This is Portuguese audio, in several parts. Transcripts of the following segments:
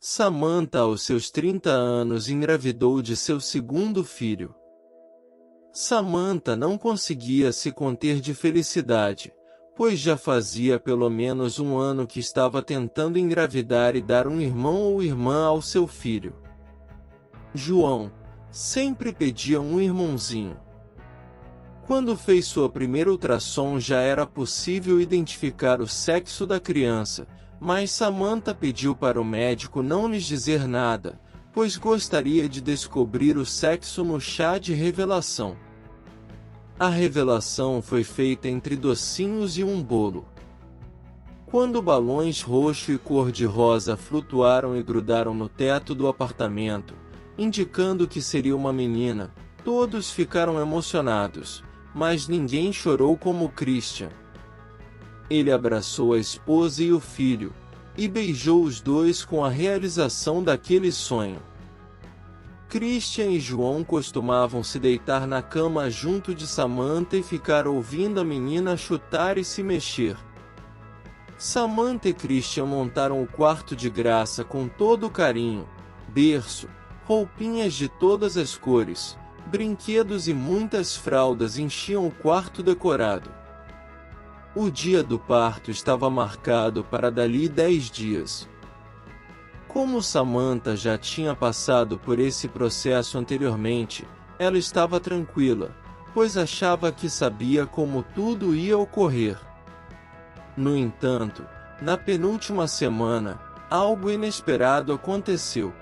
Samantha, aos seus 30 anos, engravidou de seu segundo filho. Samantha não conseguia se conter de felicidade, pois já fazia pelo menos um ano que estava tentando engravidar e dar um irmão ou irmã ao seu filho. João sempre pedia um irmãozinho. Quando fez sua primeira ultrassom, já era possível identificar o sexo da criança, mas Samantha pediu para o médico não lhes dizer nada, pois gostaria de descobrir o sexo no chá de revelação. A revelação foi feita entre docinhos e um bolo. Quando balões roxo e cor-de-rosa flutuaram e grudaram no teto do apartamento, indicando que seria uma menina, todos ficaram emocionados, mas ninguém chorou como Christian. Ele abraçou a esposa e o filho, e beijou os dois com a realização daquele sonho. Christian e João costumavam se deitar na cama junto de Samantha e ficar ouvindo a menina chutar e se mexer. Samantha e Christian montaram o quarto de graça com todo o carinho, berço, roupinhas de todas as cores, brinquedos e muitas fraldas enchiam o quarto decorado. O dia do parto estava marcado para dali 10 dias. Como Samantha já tinha passado por esse processo anteriormente, ela estava tranquila, pois achava que sabia como tudo ia ocorrer. No entanto, na penúltima semana, algo inesperado aconteceu.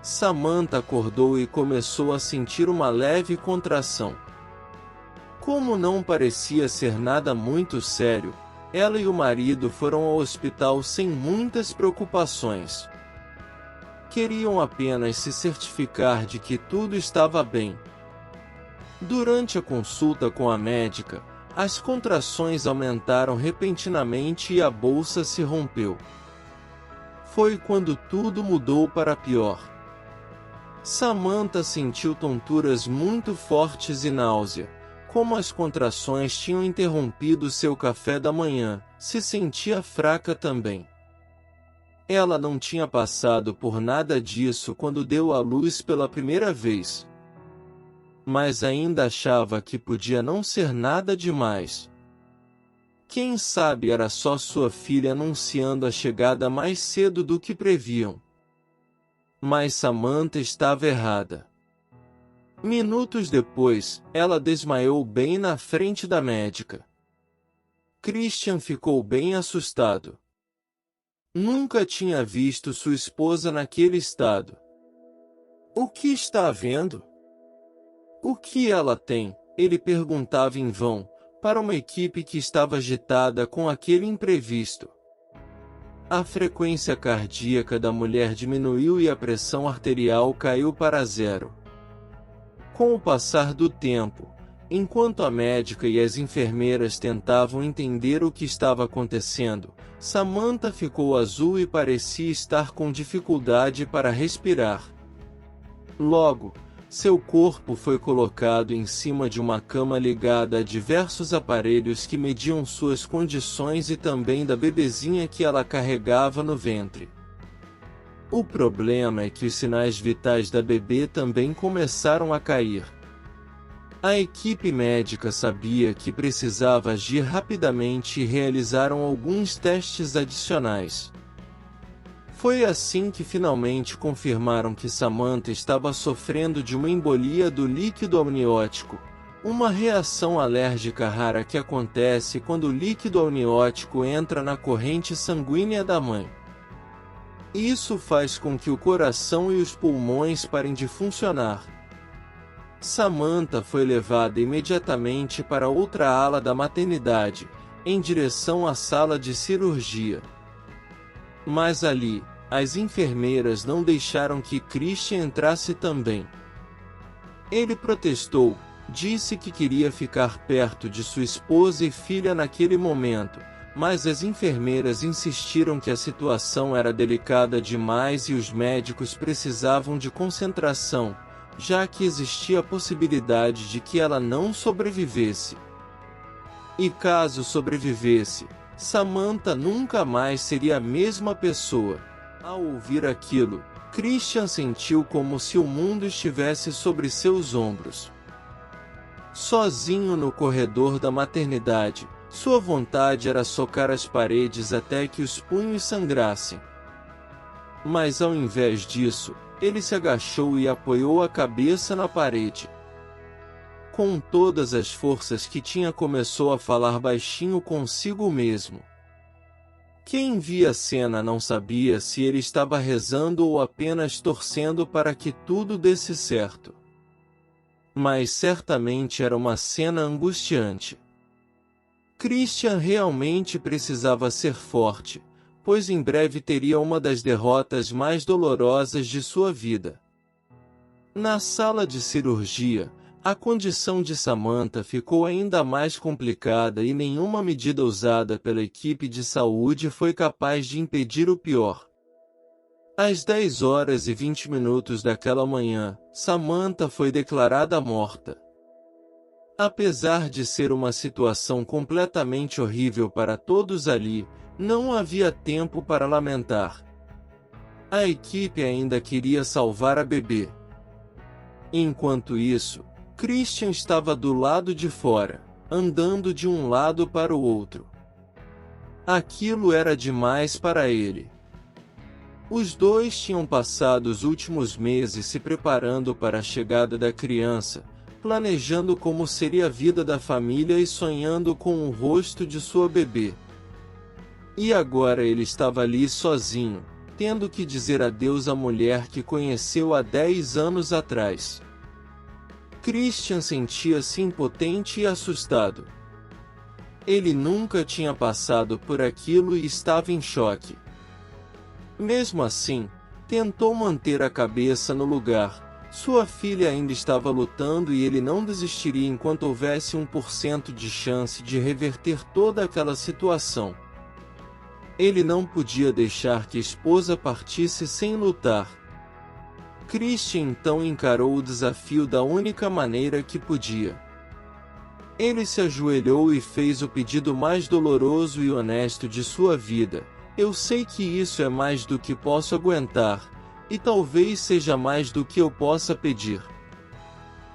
Samantha acordou e começou a sentir uma leve contração. Como não parecia ser nada muito sério, ela e o marido foram ao hospital sem muitas preocupações. Queriam apenas se certificar de que tudo estava bem. Durante a consulta com a médica, as contrações aumentaram repentinamente e a bolsa se rompeu. Foi quando tudo mudou para pior. Samantha sentiu tonturas muito fortes e náusea. Como as contrações tinham interrompido seu café da manhã, se sentia fraca também. Ela não tinha passado por nada disso quando deu à luz pela primeira vez. Mas ainda achava que podia não ser nada demais. Quem sabe era só sua filha anunciando a chegada mais cedo do que previam. Mas Samantha estava errada. Minutos depois, ela desmaiou bem na frente da médica. Christian ficou bem assustado. Nunca tinha visto sua esposa naquele estado. O que está havendo? O que ela tem? Ele perguntava em vão, para uma equipe que estava agitada com aquele imprevisto. A frequência cardíaca da mulher diminuiu e a pressão arterial caiu para 0. Com o passar do tempo, enquanto a médica e as enfermeiras tentavam entender o que estava acontecendo, Samantha ficou azul e parecia estar com dificuldade para respirar. Logo, seu corpo foi colocado em cima de uma cama ligada a diversos aparelhos que mediam suas condições e também da bebezinha que ela carregava no ventre. O problema é que os sinais vitais da bebê também começaram a cair. A equipe médica sabia que precisava agir rapidamente e realizaram alguns testes adicionais. Foi assim que finalmente confirmaram que Samantha estava sofrendo de uma embolia do líquido amniótico, uma reação alérgica rara que acontece quando o líquido amniótico entra na corrente sanguínea da mãe. Isso faz com que o coração e os pulmões parem de funcionar. Samantha foi levada imediatamente para outra ala da maternidade, em direção à sala de cirurgia. Mas ali, as enfermeiras não deixaram que Christian entrasse também. Ele protestou, disse que queria ficar perto de sua esposa e filha naquele momento, mas as enfermeiras insistiram que a situação era delicada demais e os médicos precisavam de concentração, já que existia a possibilidade de que ela não sobrevivesse. E caso sobrevivesse, Samantha nunca mais seria a mesma pessoa. Ao ouvir aquilo, Christian sentiu como se o mundo estivesse sobre seus ombros. Sozinho no corredor da maternidade, sua vontade era socar as paredes até que os punhos sangrassem. Mas ao invés disso, ele se agachou e apoiou a cabeça na parede. Com todas as forças que tinha, começou a falar baixinho consigo mesmo. Quem via a cena não sabia se ele estava rezando ou apenas torcendo para que tudo desse certo. Mas certamente era uma cena angustiante. Christian realmente precisava ser forte, pois em breve teria uma das derrotas mais dolorosas de sua vida. Na sala de cirurgia, a condição de Samantha ficou ainda mais complicada e nenhuma medida usada pela equipe de saúde foi capaz de impedir o pior. Às 10h20 daquela manhã, Samantha foi declarada morta. Apesar de ser uma situação completamente horrível para todos ali, não havia tempo para lamentar. A equipe ainda queria salvar a bebê. Enquanto isso, Christian estava do lado de fora, andando de um lado para o outro. Aquilo era demais para ele. Os dois tinham passado os últimos meses se preparando para a chegada da criança, planejando como seria a vida da família e sonhando com o rosto de sua bebê. E agora ele estava ali sozinho, tendo que dizer adeus à mulher que conheceu há 10 anos atrás. Christian sentia-se impotente e assustado. Ele nunca tinha passado por aquilo e estava em choque. Mesmo assim, tentou manter a cabeça no lugar. Sua filha ainda estava lutando e ele não desistiria enquanto houvesse 1% de chance de reverter toda aquela situação. Ele não podia deixar que a esposa partisse sem lutar. Christian então encarou o desafio da única maneira que podia. Ele se ajoelhou e fez o pedido mais doloroso e honesto de sua vida. Eu sei que isso é mais do que posso aguentar, e talvez seja mais do que eu possa pedir.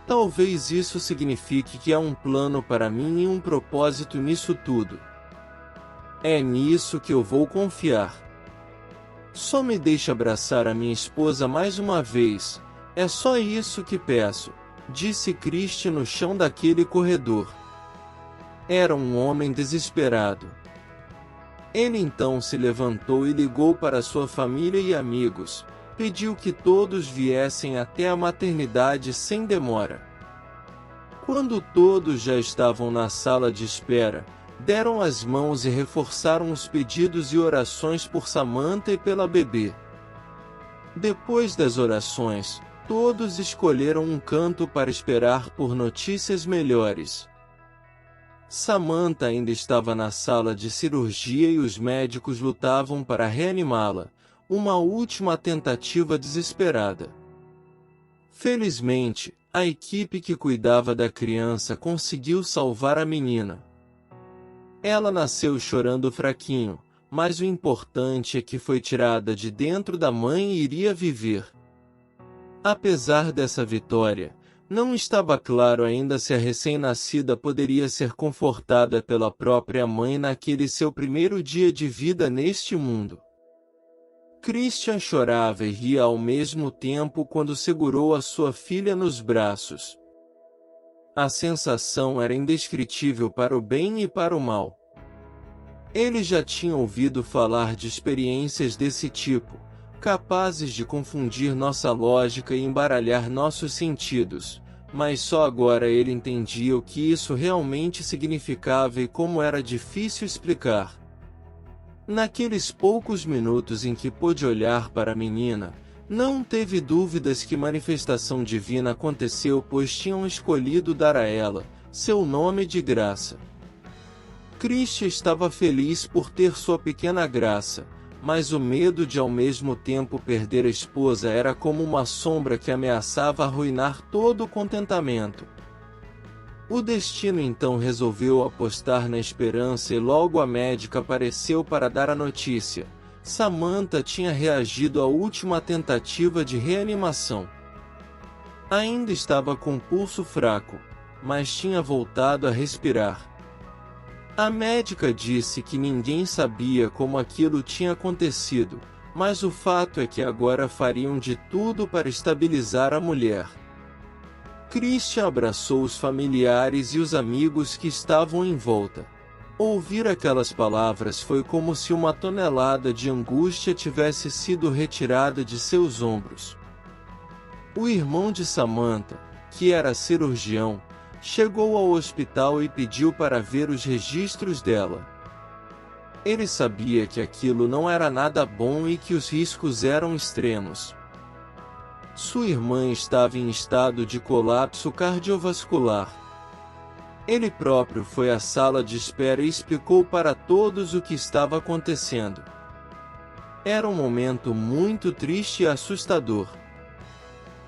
Talvez isso signifique que há um plano para mim e um propósito nisso tudo. É nisso que eu vou confiar. Só me deixe abraçar a minha esposa mais uma vez, é só isso que peço, disse Christian no chão daquele corredor. Era um homem desesperado. Ele então se levantou e ligou para sua família e amigos, pediu que todos viessem até a maternidade sem demora. Quando todos já estavam na sala de espera, deram as mãos e reforçaram os pedidos e orações por Samantha e pela bebê. Depois das orações, todos escolheram um canto para esperar por notícias melhores. Samantha ainda estava na sala de cirurgia e os médicos lutavam para reanimá-la, uma última tentativa desesperada. Felizmente, a equipe que cuidava da criança conseguiu salvar a menina. Ela nasceu chorando fraquinho, mas o importante é que foi tirada de dentro da mãe e iria viver. Apesar dessa vitória, não estava claro ainda se a recém-nascida poderia ser confortada pela própria mãe naquele seu primeiro dia de vida neste mundo. Christian chorava e ria ao mesmo tempo quando segurou a sua filha nos braços. A sensação era indescritível para o bem e para o mal. Ele já tinha ouvido falar de experiências desse tipo, capazes de confundir nossa lógica e embaralhar nossos sentidos, mas só agora ele entendia o que isso realmente significava e como era difícil explicar. Naqueles poucos minutos em que pôde olhar para a menina, não teve dúvidas que manifestação divina aconteceu, pois tinham escolhido dar a ela seu nome de graça. Christian estava feliz por ter sua pequena graça, mas o medo de ao mesmo tempo perder a esposa era como uma sombra que ameaçava arruinar todo o contentamento. O destino então resolveu apostar na esperança e logo a médica apareceu para dar a notícia. Samantha tinha reagido à última tentativa de reanimação. Ainda estava com pulso fraco, mas tinha voltado a respirar. A médica disse que ninguém sabia como aquilo tinha acontecido, mas o fato é que agora fariam de tudo para estabilizar a mulher. Christian abraçou os familiares e os amigos que estavam em volta. Ouvir aquelas palavras foi como se uma tonelada de angústia tivesse sido retirada de seus ombros. O irmão de Samantha, que era cirurgião, chegou ao hospital e pediu para ver os registros dela. Ele sabia que aquilo não era nada bom e que os riscos eram extremos. Sua irmã estava em estado de colapso cardiovascular. Ele próprio foi à sala de espera e explicou para todos o que estava acontecendo. Era um momento muito triste e assustador.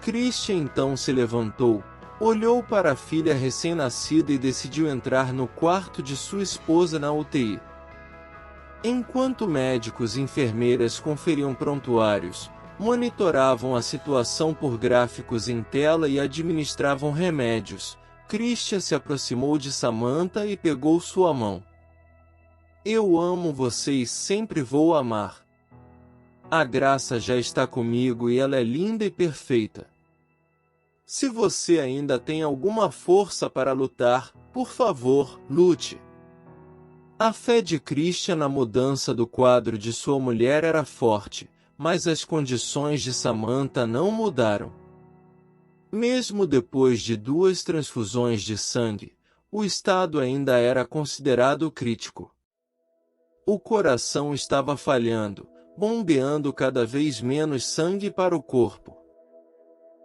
Christian então se levantou, olhou para a filha recém-nascida e decidiu entrar no quarto de sua esposa na UTI. Enquanto médicos e enfermeiras conferiam prontuários, monitoravam a situação por gráficos em tela e administravam remédios, Christian se aproximou de Samantha e pegou sua mão. Eu amo você e sempre vou amar. A graça já está comigo e ela é linda e perfeita. Se você ainda tem alguma força para lutar, por favor, lute. A fé de Christian na mudança do quadro de sua mulher era forte, mas as condições de Samantha não mudaram. Mesmo depois de 2 transfusões de sangue, o estado ainda era considerado crítico. O coração estava falhando, bombeando cada vez menos sangue para o corpo.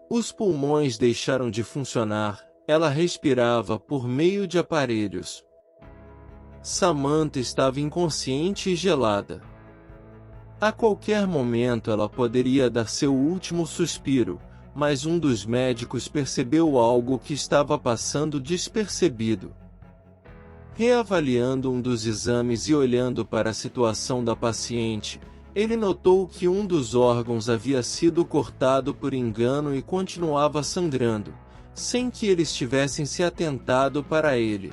Os pulmões deixaram de funcionar, ela respirava por meio de aparelhos. Samantha estava inconsciente e gelada. A qualquer momento ela poderia dar seu último suspiro, mas um dos médicos percebeu algo que estava passando despercebido. Reavaliando um dos exames e olhando para a situação da paciente, ele notou que um dos órgãos havia sido cortado por engano e continuava sangrando, sem que eles tivessem se atentado para ele.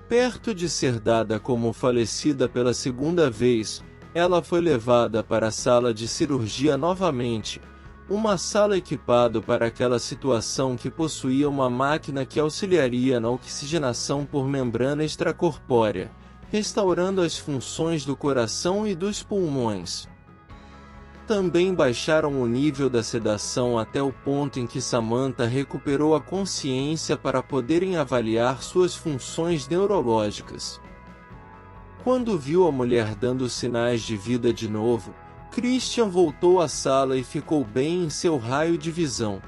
Perto de ser dada como falecida pela segunda vez, ela foi levada para a sala de cirurgia novamente, uma sala equipada para aquela situação que possuía uma máquina que auxiliaria na oxigenação por membrana extracorpórea, restaurando as funções do coração e dos pulmões. Também baixaram o nível da sedação até o ponto em que Samantha recuperou a consciência para poderem avaliar suas funções neurológicas. Quando viu a mulher dando sinais de vida de novo, Christian voltou à sala e ficou bem em seu raio de visão.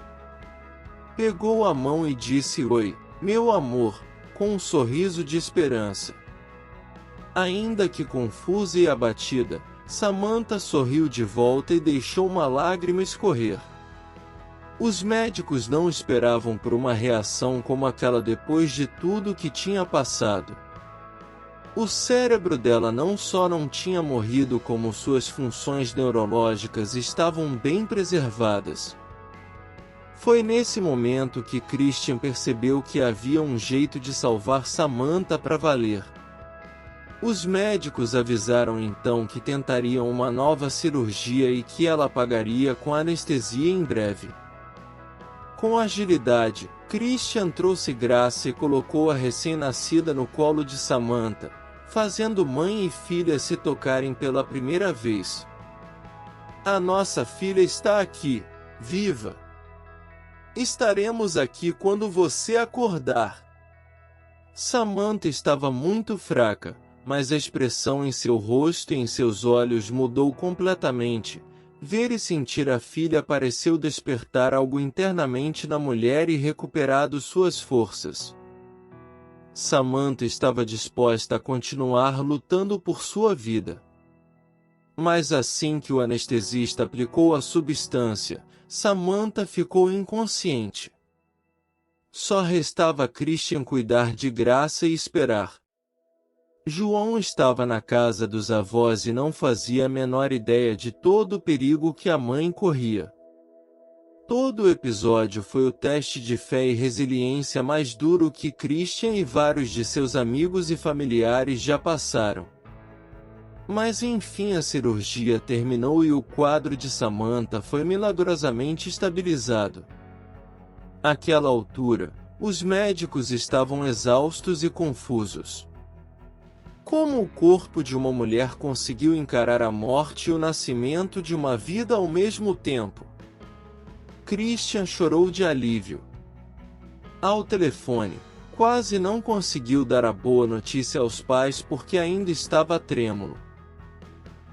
Pegou a mão e disse oi, meu amor, com um sorriso de esperança. Ainda que confusa e abatida, Samantha sorriu de volta e deixou uma lágrima escorrer. Os médicos não esperavam por uma reação como aquela depois de tudo que tinha passado. O cérebro dela não só não tinha morrido, como suas funções neurológicas estavam bem preservadas. Foi nesse momento que Christian percebeu que havia um jeito de salvar Samantha para valer. Os médicos avisaram então que tentariam uma nova cirurgia e que ela pagaria com anestesia em breve. Com agilidade, Christian trouxe Graça e colocou a recém-nascida no colo de Samantha, fazendo mãe e filha se tocarem pela primeira vez. A nossa filha está aqui, viva! Estaremos aqui quando você acordar. Samantha estava muito fraca, mas a expressão em seu rosto e em seus olhos mudou completamente. Ver e sentir a filha pareceu despertar algo internamente na mulher e recuperado suas forças. Samantha estava disposta a continuar lutando por sua vida. Mas assim que o anestesista aplicou a substância, Samantha ficou inconsciente. Só restava Christian cuidar de Graça e esperar. João estava na casa dos avós e não fazia a menor ideia de todo o perigo que a mãe corria. Todo o episódio foi o teste de fé e resiliência mais duro que Christian e vários de seus amigos e familiares já passaram. Mas enfim a cirurgia terminou e o quadro de Samantha foi milagrosamente estabilizado. Àquela altura, os médicos estavam exaustos e confusos. Como o corpo de uma mulher conseguiu encarar a morte e o nascimento de uma vida ao mesmo tempo? Christian chorou de alívio. Ao telefone, quase não conseguiu dar a boa notícia aos pais porque ainda estava trêmulo.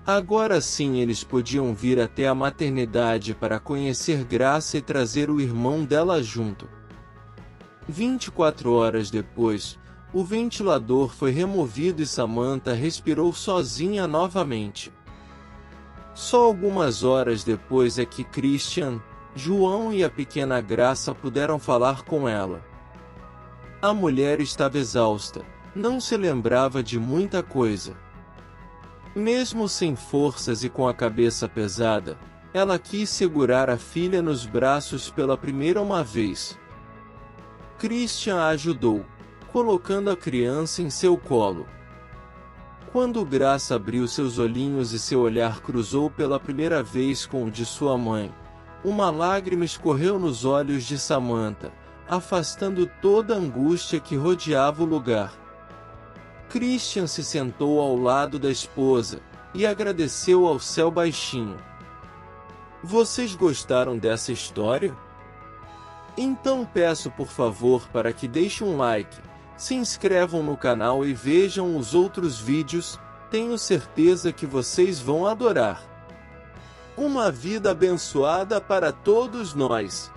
Agora sim eles podiam vir até a maternidade para conhecer Graça e trazer o irmão dela junto. 24 horas depois, o ventilador foi removido e Samantha respirou sozinha novamente. Só algumas horas depois é que Christian, João e a pequena Graça puderam falar com ela. A mulher estava exausta, não se lembrava de muita coisa. Mesmo sem forças e com a cabeça pesada, ela quis segurar a filha nos braços pela primeira vez. Christian a ajudou, colocando a criança em seu colo. Quando Graça abriu seus olhinhos e seu olhar cruzou pela primeira vez com o de sua mãe, uma lágrima escorreu nos olhos de Samantha, afastando toda a angústia que rodeava o lugar. Christian se sentou ao lado da esposa e agradeceu ao céu baixinho. Vocês gostaram dessa história? Então peço por favor para que deixem um like, se inscrevam no canal e vejam os outros vídeos, tenho certeza que vocês vão adorar. Uma vida abençoada para todos nós.